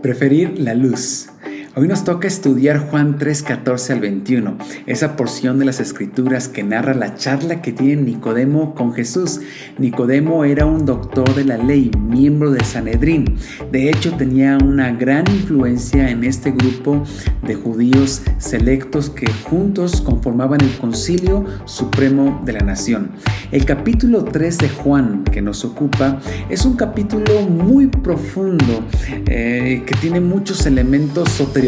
Preferir la luz. Hoy nos toca estudiar Juan 3:14 al 21, esa porción de las Escrituras que narra la charla que tiene Nicodemo con Jesús. Nicodemo era un doctor de la ley, miembro del Sanedrín. De hecho, tenía una gran influencia en este grupo de judíos selectos que juntos conformaban el Concilio Supremo de la Nación. El capítulo 3 de Juan que nos ocupa es un capítulo muy profundo que tiene muchos elementos soteriológicos.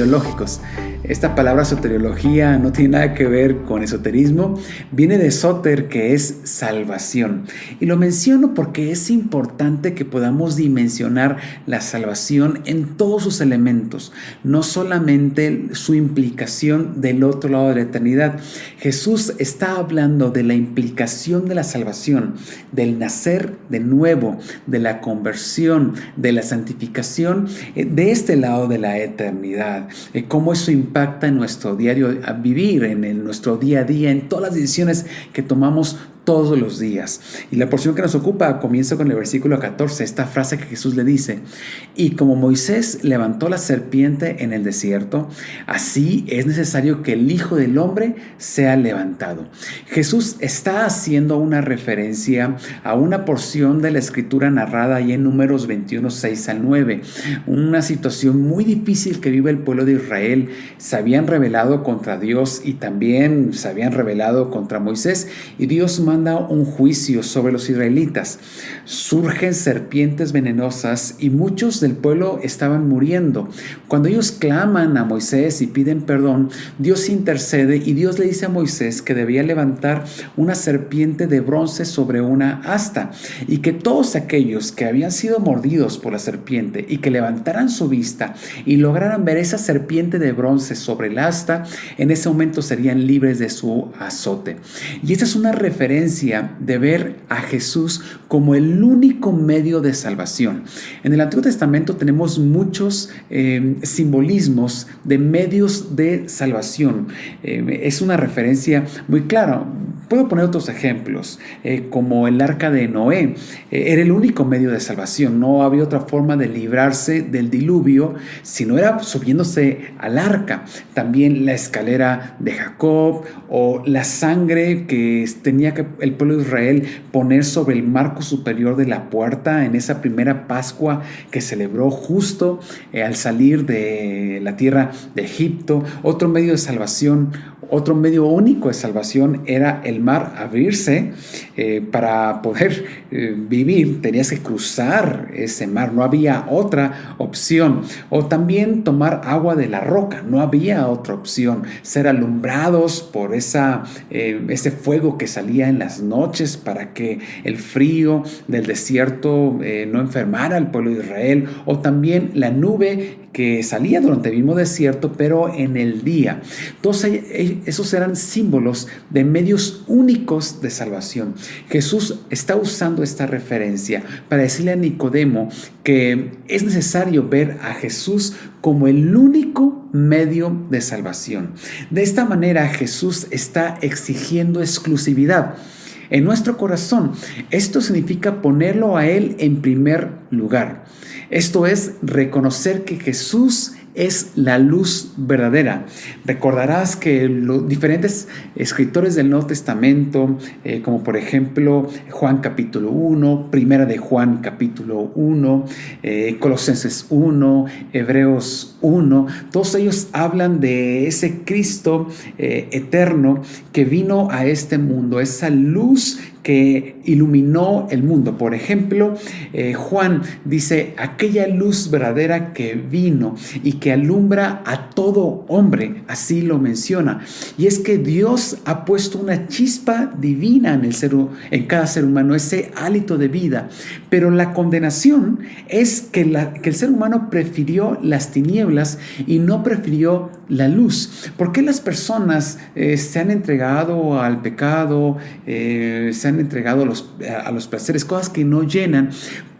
Esta palabra soteriología no tiene nada que ver con esoterismo, viene de soter, que es salvación. Y lo menciono porque es importante que podamos dimensionar la salvación en todos sus elementos, no solamente su implicación del otro lado de la eternidad. Jesús está hablando de la implicación de la salvación, del nacer de nuevo, de la conversión, de la santificación, de este lado de la eternidad, cómo eso impacta en nuestro diario a vivir, en nuestro día a día, en todas las decisiones que tomamos todos los días. Y la porción que nos ocupa comienza con el versículo 14, esta frase que Jesús le dice: y como Moisés levantó la serpiente en el desierto, así es necesario que el Hijo del Hombre sea levantado. Jesús está haciendo una referencia a una porción de la escritura narrada ahí en Números 21, 6 al 9, una situación muy difícil que vive el pueblo de Israel. Se habían rebelado contra Dios y también se habían rebelado contra Moisés, y Dios manda un juicio sobre los israelitas. Surgen serpientes venenosas y muchos del pueblo estaban muriendo. Cuando ellos claman a Moisés y piden perdón, Dios intercede y Dios le dice a Moisés que debía levantar una serpiente de bronce sobre una asta, y que todos aquellos que habían sido mordidos por la serpiente y que levantaran su vista y lograran ver esa serpiente de bronce sobre el asta, en ese momento serían libres de su azote. Y esta es una referencia de ver a Jesús como el único medio de salvación. En el Antiguo Testamento tenemos muchos simbolismos de medios de salvación. Es una referencia muy clara. Puedo poner otros ejemplos, como el arca de Noé. Era el único medio de salvación. No había otra forma de librarse del diluvio si no era subiéndose al arca. También la escalera de Jacob, o la sangre que tenía que el pueblo de Israel poner sobre el marco superior de la puerta en esa primera Pascua que celebró justo al salir de la tierra de Egipto. Otro medio de salvación, otro medio único de salvación era el mar abrirse. Para poder vivir tenías que cruzar ese mar, no había otra opción. O también tomar agua de la roca, no había otra opción. Ser alumbrados por ese fuego que salía en las noches para que el frío del desierto no enfermara al pueblo de Israel. O también la nube que salía durante el mismo desierto, pero en el día. Todos esos eran símbolos de medios únicos de salvación. Jesús está usando esta referencia para decirle a Nicodemo que es necesario ver a Jesús como el único medio de salvación. De esta manera, Jesús está exigiendo exclusividad en nuestro corazón. Esto significa ponerlo a Él en primer lugar. Esto es reconocer que Jesús es la luz verdadera. Recordarás que los diferentes escritores del Nuevo Testamento, como por ejemplo Juan capítulo 1, Primera de Juan capítulo 1, Colosenses 1, Hebreos 1, todos ellos hablan de ese Cristo eterno que vino a este mundo, esa luz que iluminó el mundo. Por ejemplo, Juan dice: aquella luz verdadera que vino y que alumbra a todo hombre, así lo menciona. Y es que Dios ha puesto una chispa divina en cada ser humano, ese hálito de vida. Pero la condenación es que el ser humano prefirió las tinieblas y no prefirió la luz. ¿Por qué las personas se han entregado al pecado, se han entregado a los placeres, cosas que no llenan?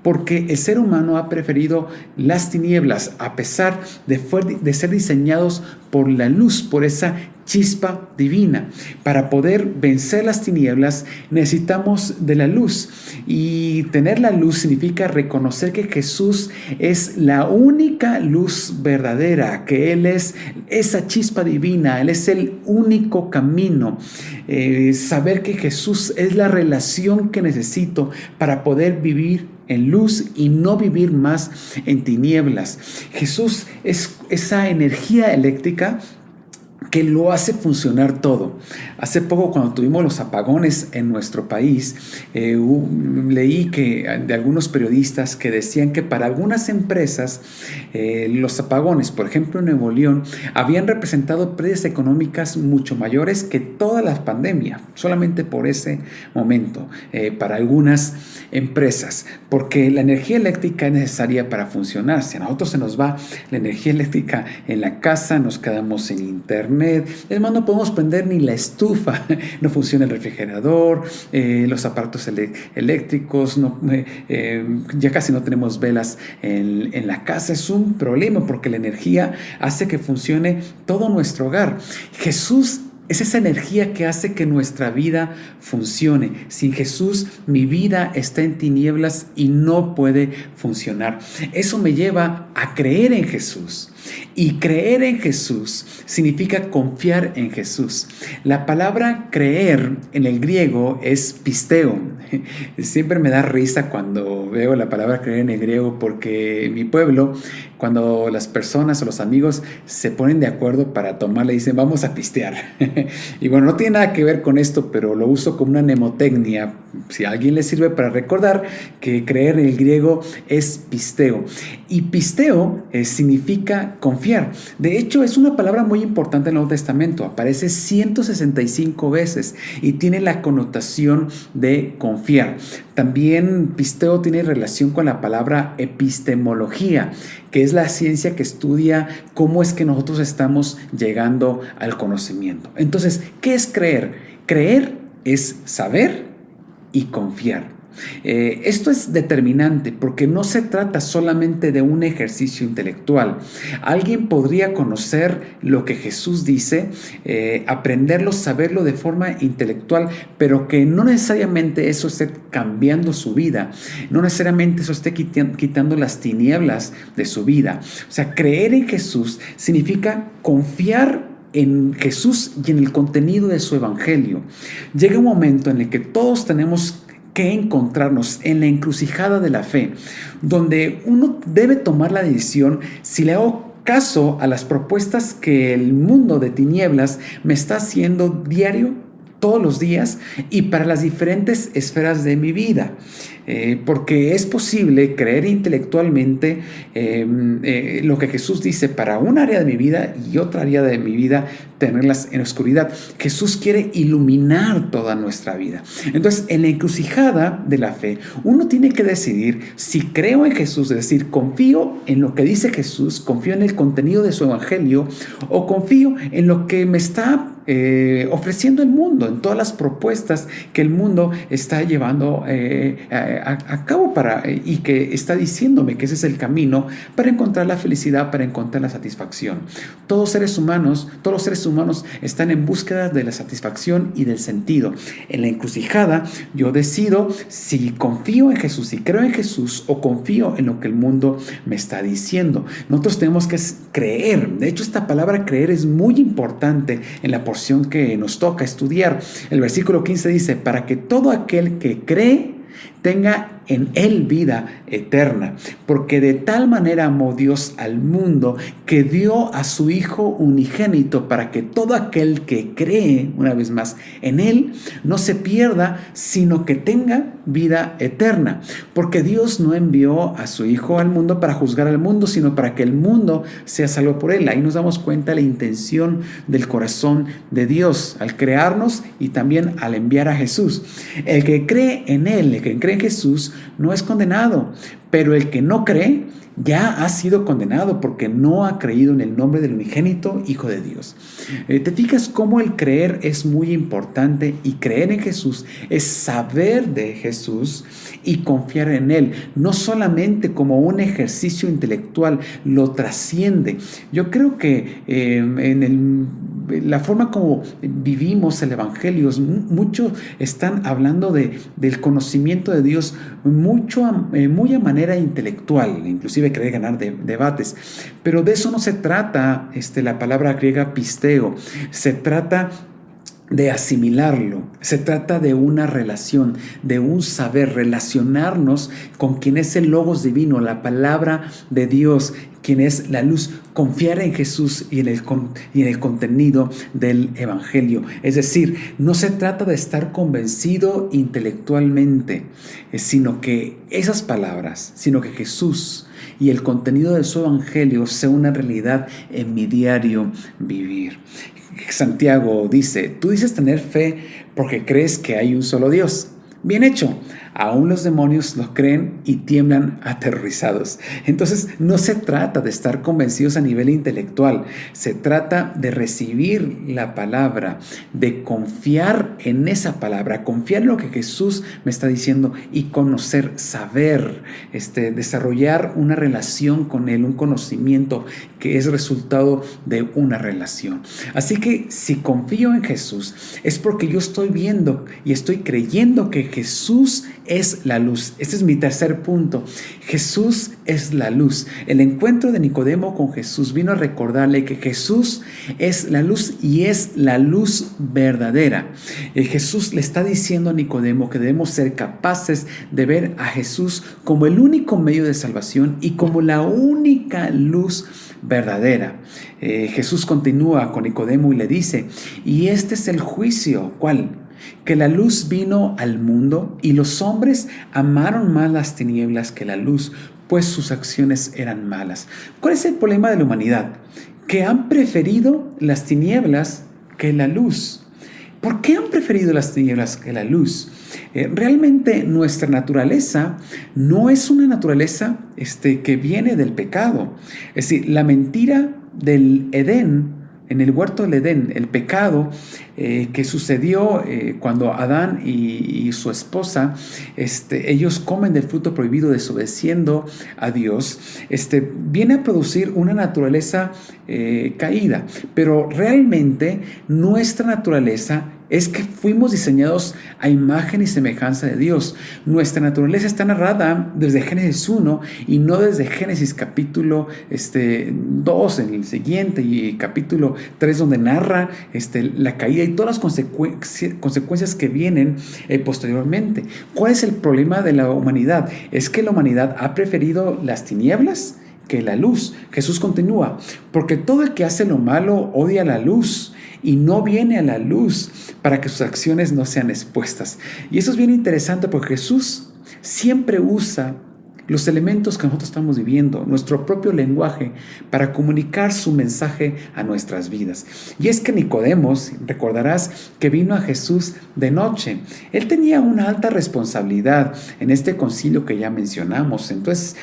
porque el ser humano ha preferido las tinieblas a pesar de ser diseñados por la luz, por esa chispa divina. Para poder vencer las tinieblas necesitamos de la luz, y tener la luz significa reconocer que Jesús es la única luz verdadera, que Él es esa chispa divina, Él es el único camino. Saber que Jesús es la relación que necesito para poder vivir en luz y no vivir más en tinieblas. Jesús es esa energía eléctrica que lo hace funcionar todo. Hace poco, cuando tuvimos los apagones en nuestro país, leí de algunos periodistas que decían que para algunas empresas los apagones, por ejemplo en Nuevo León, habían representado pérdidas económicas mucho mayores que toda la pandemia, solamente por ese momento, para algunas empresas, porque la energía eléctrica es necesaria para funcionar. Si a nosotros se nos va la energía eléctrica en la casa, nos quedamos sin internet. Además, no podemos prender ni la estufa, no funciona el refrigerador, los aparatos eléctricos, ya casi no tenemos velas en la casa. Es un problema porque la energía hace que funcione todo nuestro hogar. Jesús es esa energía que hace que nuestra vida funcione. Sin Jesús, mi vida está en tinieblas y no puede funcionar. Eso me lleva a creer en Jesús. Y creer en Jesús significa confiar en Jesús. La palabra creer en el griego es pisteo. Siempre me da risa cuando veo la palabra creer en el griego, porque en mi pueblo, cuando las personas o los amigos se ponen de acuerdo para tomarle, dicen vamos a pistear. Y bueno, no tiene nada que ver con esto, pero lo uso como una mnemotecnia. Si a alguien le sirve para recordar que creer en el griego es pisteo. Y pisteo significa confiar. De hecho, es una palabra muy importante en el Nuevo Testamento. Aparece 165 veces y tiene la connotación de confiar. También pisteo tiene relación con la palabra epistemología, que es la ciencia que estudia cómo es que nosotros estamos llegando al conocimiento. Entonces, ¿qué es creer? Creer es saber y confiar. Esto es determinante porque no se trata solamente de un ejercicio intelectual. Alguien podría conocer lo que Jesús dice, aprenderlo, saberlo de forma intelectual, pero que no necesariamente eso esté cambiando su vida, no necesariamente eso esté quitando las tinieblas de su vida. O sea, creer en Jesús significa confiar en Jesús y en el contenido de su evangelio. Llega un momento en el que todos tenemos que encontrarnos en la encrucijada de la fe, donde uno debe tomar la decisión si le hago caso a las propuestas que el mundo de tinieblas me está haciendo diario, todos los días y para las diferentes esferas de mi vida. Porque es posible creer intelectualmente lo que Jesús dice para un área de mi vida y otra área de mi vida tenerlas en oscuridad. Jesús quiere iluminar toda nuestra vida. Entonces, en la encrucijada de la fe, uno tiene que decidir si creo en Jesús, es decir, confío en lo que dice Jesús, confío en el contenido de su evangelio, o confío en lo que me está ofreciendo el mundo, en todas las propuestas que el mundo está llevando a cabo y que está diciéndome que ese es el camino para encontrar la felicidad, para encontrar la satisfacción. Todos los seres humanos están en búsqueda de la satisfacción y del sentido. En la encrucijada yo decido si confío en Jesús, si creo en Jesús, o confío en lo que el mundo me está diciendo. Nosotros tenemos que creer. De hecho, esta palabra creer es muy importante en la porción que nos toca estudiar. El versículo 15 dice: para que todo aquel que cree tenga en él vida eterna, porque de tal manera amó Dios al mundo que dio a su Hijo unigénito, para que todo aquel que cree, una vez más, en él no se pierda, sino que tenga vida eterna. Porque Dios no envió a su Hijo al mundo para juzgar al mundo, sino para que el mundo sea salvo por él. Ahí nos damos cuenta de la intención del corazón de Dios al crearnos y también al enviar a Jesús. El que cree en él, el que cree en Jesús, no es condenado, pero el que no cree ya ha sido condenado porque no ha creído en el nombre del unigénito Hijo de Dios. ¿Te fijas cómo el creer es muy importante? Y creer en Jesús es saber de Jesús y confiar en Él, no solamente como un ejercicio intelectual, lo trasciende. Yo creo que la forma como vivimos el Evangelio, muchos están hablando del conocimiento de Dios muy a manera intelectual, inclusive querer ganar debates, pero de eso no se trata la palabra griega pisteo, se trata de asimilarlo, se trata de una relación, de un saber, relacionarnos con quien es el Logos divino, la palabra de Dios, quien es la luz, confiar en Jesús y en el contenido del Evangelio. Es decir, no se trata de estar convencido intelectualmente, sino que esas palabras, sino que Jesús y el contenido de su Evangelio sea una realidad en mi diario vivir. Santiago dice, tú dices tener fe porque crees que hay un solo Dios. Bien hecho. Aún los demonios lo creen y tiemblan aterrorizados. Entonces, no se trata de estar convencidos a nivel intelectual. Se trata de recibir la palabra, de confiar en esa palabra, confiar en lo que Jesús me está diciendo y conocer, saber, desarrollar una relación con Él, un conocimiento que es resultado de una relación. Así que si confío en Jesús, es porque yo estoy viendo y estoy creyendo que Jesús es la luz. Este es mi tercer punto. Jesús es la luz. El encuentro de Nicodemo con Jesús vino a recordarle que Jesús es la luz y es la luz verdadera. Jesús le está diciendo a Nicodemo que debemos ser capaces de ver a Jesús como el único medio de salvación y como la única luz verdadera. Jesús continúa con Nicodemo y le dice, y este es el juicio, ¿cuál? Que la luz vino al mundo y los hombres amaron más las tinieblas que la luz, pues sus acciones eran malas. ¿Cuál es el problema de la humanidad? Que han preferido las tinieblas que la luz. ¿Por qué han preferido las tinieblas que la luz? Realmente nuestra naturaleza no es una naturaleza que viene del pecado. Es decir, la mentira del Edén, en el huerto del Edén, el pecado que sucedió cuando Adán y su esposa, ellos comen del fruto prohibido desobedeciendo a Dios, viene a producir una naturaleza caída. Pero realmente nuestra naturaleza es que fuimos diseñados a imagen y semejanza de Dios. Nuestra naturaleza está narrada desde Génesis 1 y no desde Génesis capítulo 2 en el siguiente y capítulo 3 donde narra la caída y todas las consecuencias que vienen posteriormente. ¿Cuál es el problema de la humanidad? Es que la humanidad ha preferido las tinieblas que la luz. Jesús continúa, porque todo el que hace lo malo odia la luz y no viene a la luz para que sus acciones no sean expuestas. Y eso es bien interesante porque Jesús siempre usa los elementos que nosotros estamos viviendo, nuestro propio lenguaje, para comunicar su mensaje a nuestras vidas. Y es que Nicodemo, recordarás que vino a Jesús de noche. Él tenía una alta responsabilidad en este concilio que ya mencionamos. Entonces,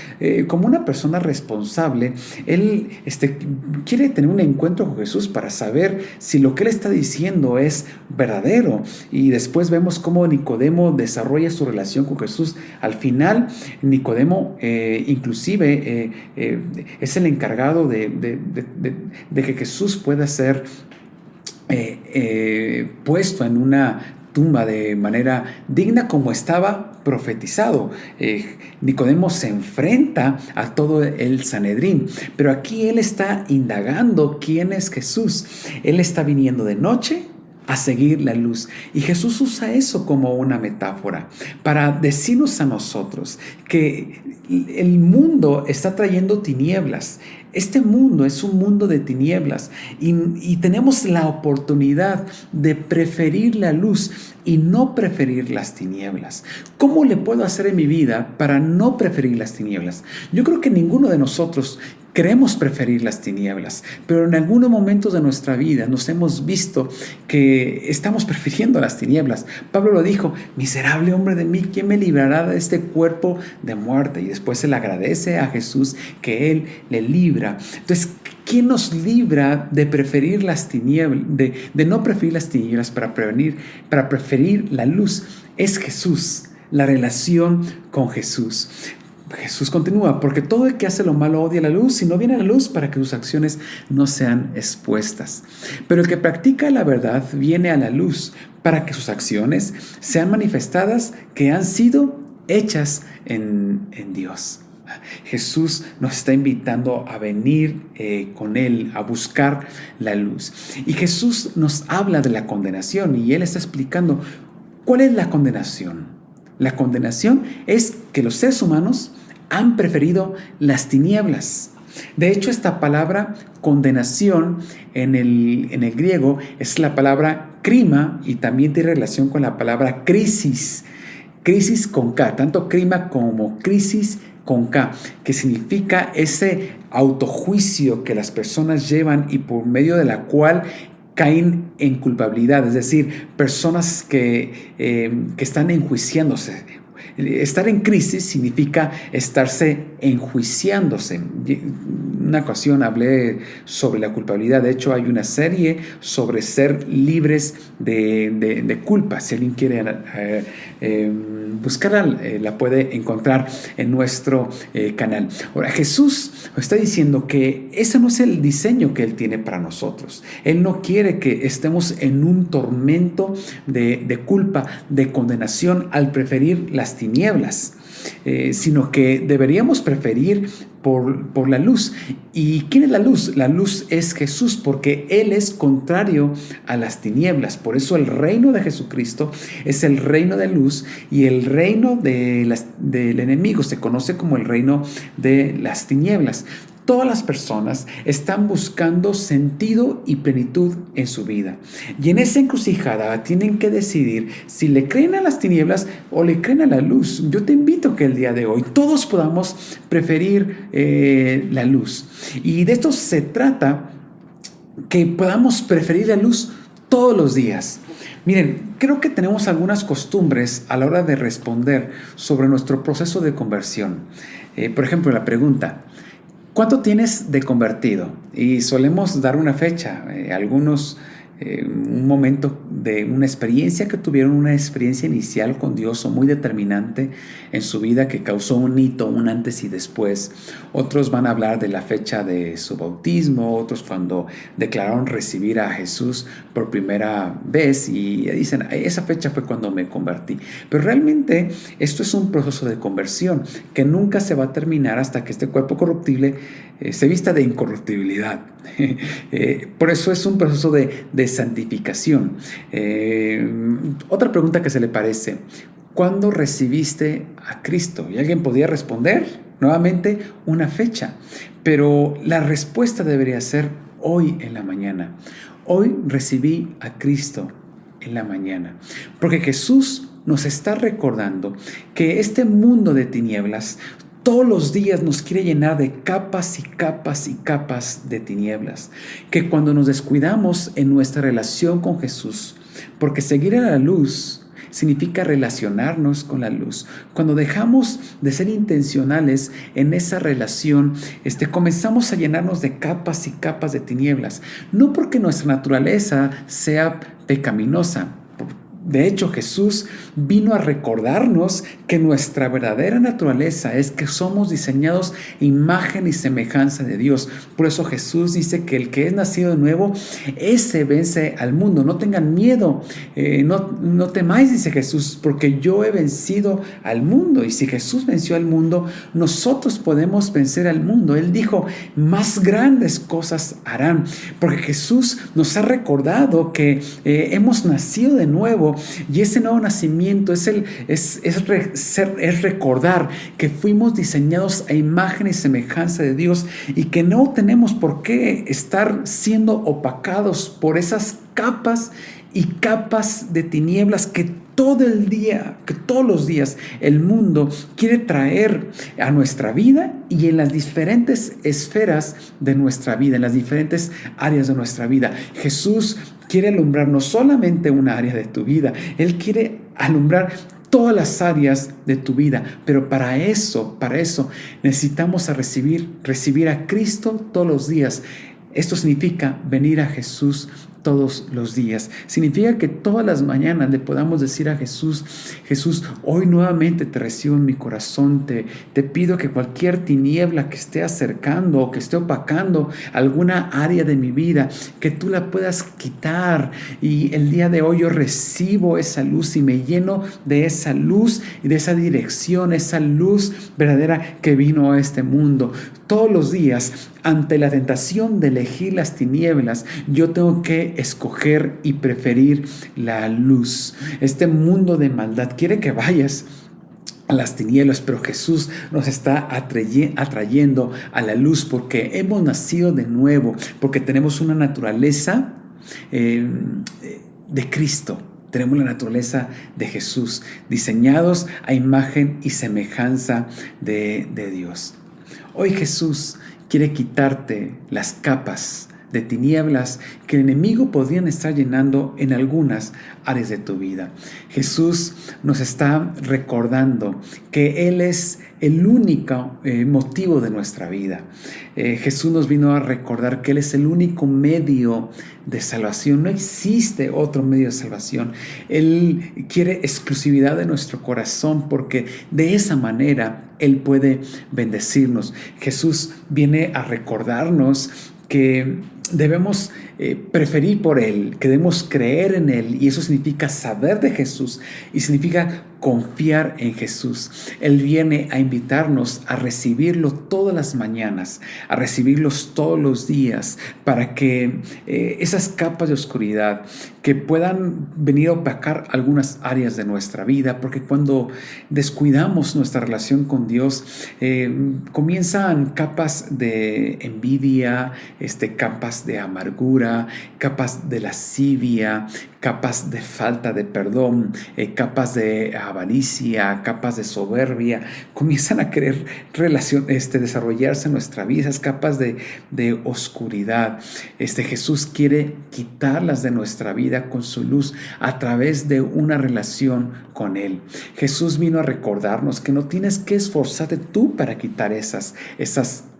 como una persona responsable, él quiere tener un encuentro con Jesús para saber si lo que él está diciendo es verdadero. Y después vemos cómo Nicodemo desarrolla su relación con Jesús. Al final, Nicodemo inclusive es el encargado de que Jesús pueda ser puesto en una tumba de manera digna como estaba profetizado. Nicodemo se enfrenta a todo el Sanedrín, pero aquí él está indagando quién es Jesús. Él está viniendo de noche a seguir la luz. Y Jesús usa eso como una metáfora para decirnos a nosotros que el mundo está trayendo tinieblas. Este mundo es un mundo de tinieblas y tenemos la oportunidad de preferir la luz y no preferir las tinieblas. ¿Cómo le puedo hacer en mi vida para no preferir las tinieblas? Yo creo que ninguno de nosotros queremos preferir las tinieblas, pero en algunos momentos de nuestra vida nos hemos visto que estamos prefiriendo las tinieblas. Pablo lo dijo: miserable hombre de mí, ¿quién me librará de este cuerpo de muerte? Y después él agradece a Jesús que él le libra. Entonces, ¿quién nos libra de preferir las tinieblas, de no preferir las tinieblas para preferir la luz? Es Jesús, la relación con Jesús. Jesús continúa: porque todo el que hace lo malo odia la luz y no viene a la luz para que sus acciones no sean expuestas. Pero el que practica la verdad viene a la luz para que sus acciones sean manifestadas, que han sido hechas en Dios. Jesús nos está invitando a venir con Él, a buscar la luz. Y Jesús nos habla de la condenación y Él está explicando cuál es la condenación. La condenación es que los seres humanos han preferido las tinieblas. De hecho, esta palabra condenación en el griego es la palabra krima y también tiene relación con la palabra crisis. Crisis con K, tanto krima como crisis con K, que significa ese autojuicio que las personas llevan y por medio de la cual caen en culpabilidad, es decir, personas que están enjuiciándose. Estar en crisis significa estarse enjuiciándose. Una ocasión hablé sobre la culpabilidad. De hecho, hay una serie sobre ser libres de culpa. Si alguien quiere buscarla, la puede encontrar en nuestro canal. Ahora, Jesús está diciendo que ese no es el diseño que Él tiene para nosotros. Él no quiere que estemos en un tormento de culpa, de condenación al preferir las tinieblas, sino que deberíamos preferir por la luz. ¿Y quién es la luz? La luz es Jesús, porque Él es contrario a las tinieblas. Por eso el reino de Jesucristo es el reino de luz y el reino del enemigo se conoce como el reino de las tinieblas. Todas las personas están buscando sentido y plenitud en su vida. Y en esa encrucijada tienen que decidir si le creen a las tinieblas o le creen a la luz. Yo te invito a que el día de hoy todos podamos preferir la luz. Y de esto se trata, que podamos preferir la luz todos los días. Miren, creo que tenemos algunas costumbres a la hora de responder sobre nuestro proceso de conversión. Por ejemplo, la pregunta: ¿cuánto tienes de convertido? Y solemos dar una fecha, algunos un momento de una experiencia que tuvieron, una experiencia inicial con Dios o muy determinante en su vida que causó un hito, un antes y después. Otros van a hablar de la fecha de su bautismo, otros cuando declararon recibir a Jesús por primera vez y dicen: esa fecha fue cuando me convertí. Pero realmente esto es un proceso de conversión que nunca se va a terminar hasta que este cuerpo corruptible se vista de incorruptibilidad. Por eso es un proceso de santificación. Otra pregunta que se le parece: ¿cuándo recibiste a Cristo? Y alguien podría responder nuevamente una fecha, pero la respuesta debería ser hoy en la mañana. Hoy recibí a Cristo en la mañana, porque Jesús nos está recordando que este mundo de tinieblas todos los días nos quiere llenar de capas y capas y capas de tinieblas, que cuando nos descuidamos en nuestra relación con Jesús, porque seguir a la luz significa relacionarnos con la luz. Cuando dejamos de ser intencionales en esa relación, comenzamos a llenarnos de capas y capas de tinieblas, no porque nuestra naturaleza sea pecaminosa. De hecho, Jesús vino a recordarnos que nuestra verdadera naturaleza es que somos diseñados imagen y semejanza de Dios. Por eso Jesús dice que el que es nacido de nuevo, ese vence al mundo. No tengan miedo, no temáis, dice Jesús, porque yo he vencido al mundo. Y si Jesús venció al mundo, nosotros podemos vencer al mundo. Él dijo: más grandes cosas harán, porque Jesús nos ha recordado que hemos nacido de nuevo. Y ese nuevo nacimiento es recordar que fuimos diseñados a imagen y semejanza de Dios y que no tenemos por qué estar siendo opacados por esas capas y capas de tinieblas que todo el día, que todos los días el mundo quiere traer a nuestra vida y en las diferentes esferas de nuestra vida, en las diferentes áreas de nuestra vida. Jesús quiere alumbrar no solamente una área de tu vida, Él quiere alumbrar todas las áreas de tu vida, pero para eso necesitamos recibir a Cristo todos los días. Esto significa venir a Jesús todos los días. Significa que todas las mañanas le podamos decir a Jesús: Jesús, hoy nuevamente te recibo en mi corazón. Te pido que cualquier tiniebla que esté acercando o que esté opacando alguna área de mi vida, que tú la puedas quitar. Y el día de hoy yo recibo esa luz y me lleno de esa luz y de esa dirección, esa luz verdadera que vino a este mundo. Todos los días, ante la tentación de elegir las tinieblas, yo tengo que escoger y preferir la luz. Este mundo de maldad quiere que vayas a las tinieblas, pero Jesús nos está atrayendo a la luz porque hemos nacido de nuevo, porque tenemos una naturaleza de Cristo. Tenemos la naturaleza de Jesús, diseñados a imagen y semejanza de Dios. Hoy Jesús quiere quitarte las capas de tinieblas que el enemigo podrían estar llenando en algunas áreas de tu vida. Jesús nos está recordando que Él es el único motivo de nuestra vida. Jesús nos vino a recordar que Él es el único medio de salvación. No existe otro medio de salvación. Él quiere exclusividad de nuestro corazón porque de esa manera Él puede bendecirnos. Jesús viene a recordarnos que debemos preferir por Él, que debemos creer en Él, y eso significa saber de Jesús y significa confiar en Jesús. Él viene a invitarnos a recibirlo todas las mañanas, a recibirlos todos los días, para que esas capas de oscuridad que puedan venir a opacar algunas áreas de nuestra vida, porque cuando descuidamos nuestra relación con Dios, comienzan capas de envidia, capas de amargura, capas de lascivia, capas de falta de perdón, capas de avaricia, capas de soberbia, comienzan a querer desarrollarse en nuestra vida, esas capas de oscuridad. Jesús quiere quitarlas de nuestra vida con su luz a través de una relación con Él. Jesús vino a recordarnos que no tienes que esforzarte tú para quitar esas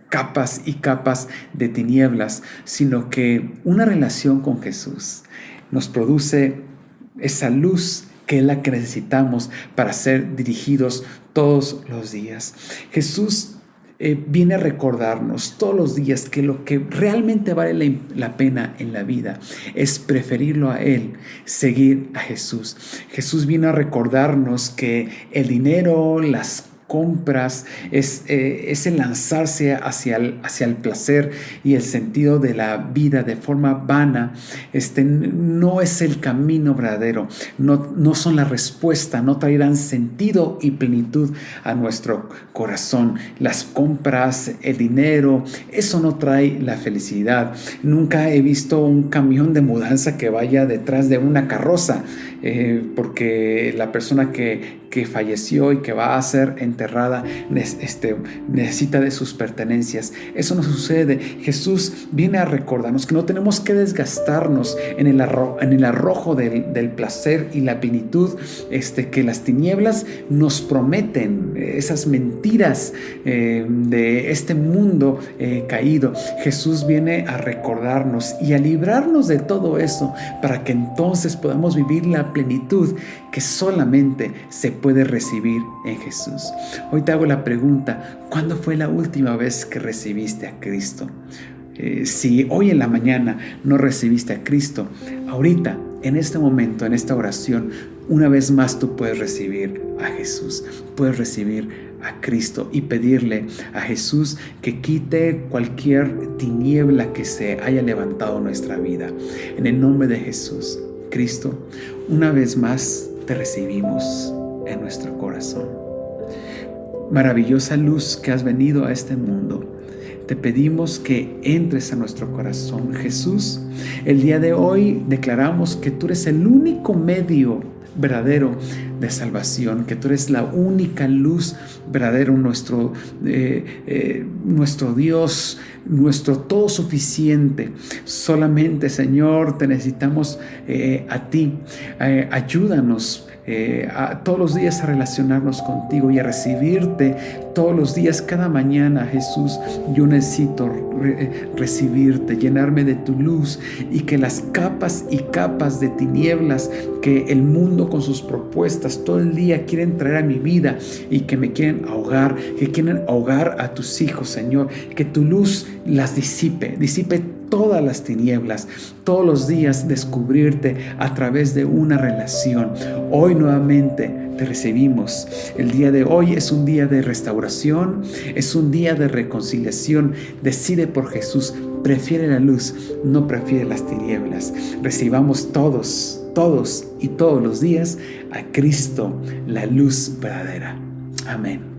capas y capas de tinieblas, sino que una relación con Jesús nos produce esa luz que es la que necesitamos para ser dirigidos todos los días. Jesús viene a recordarnos todos los días que lo que realmente vale la pena en la vida es preferirlo a Él, seguir a Jesús. Jesús viene a recordarnos que el dinero, las compras, es el lanzarse hacia el placer y el sentido de la vida de forma vana. No es el camino verdadero, no son la respuesta, no traerán sentido y plenitud a nuestro corazón. Las compras, el dinero, eso no trae la felicidad. Nunca he visto un camión de mudanza que vaya detrás de una carroza, porque la persona que falleció y que va a ser enterrada necesita de sus pertenencias. Eso no sucede. Jesús viene a recordarnos que no tenemos que desgastarnos en el arrojo del placer y la plenitud que las tinieblas nos prometen, esas mentiras de este mundo caído. Jesús viene a recordarnos y a librarnos de todo eso para que entonces podamos vivir la plenitud que solamente se puede recibir en Jesús. Hoy te hago la pregunta: ¿cuándo fue la última vez que recibiste a Cristo? Si hoy en la mañana no recibiste a Cristo, ahorita, en este momento, en esta oración, una vez más tú puedes recibir a Jesús, puedes recibir a Cristo y pedirle a Jesús que quite cualquier tiniebla que se haya levantado en nuestra vida. En el nombre de Jesús, Cristo, una vez más te recibimos en nuestro corazón. Maravillosa luz que has venido a este mundo, te pedimos que entres a nuestro corazón. Jesús, el día de hoy declaramos que tú eres el único medio verdadero de salvación, que tú eres la única luz verdadero, nuestro Dios, nuestro todo suficiente. Solamente, Señor, te necesitamos a ti. Ayúdanos todos los días a relacionarnos contigo y a recibirte todos los días, cada mañana. Jesús, yo necesito recibirte, llenarme de tu luz, y que las capas y capas de tinieblas que el mundo con sus propuestas todo el día quieren traer a mi vida y que me quieren ahogar, que quieren ahogar a tus hijos, Señor, que tu luz las disipe todas las tinieblas, todos los días descubrirte a través de una relación. Hoy nuevamente te recibimos. El día de hoy es un día de restauración, es un día de reconciliación. Decide por Jesús, prefiere la luz, no prefiere las tinieblas. Recibamos todos y todos los días a Cristo, la luz verdadera. Amén.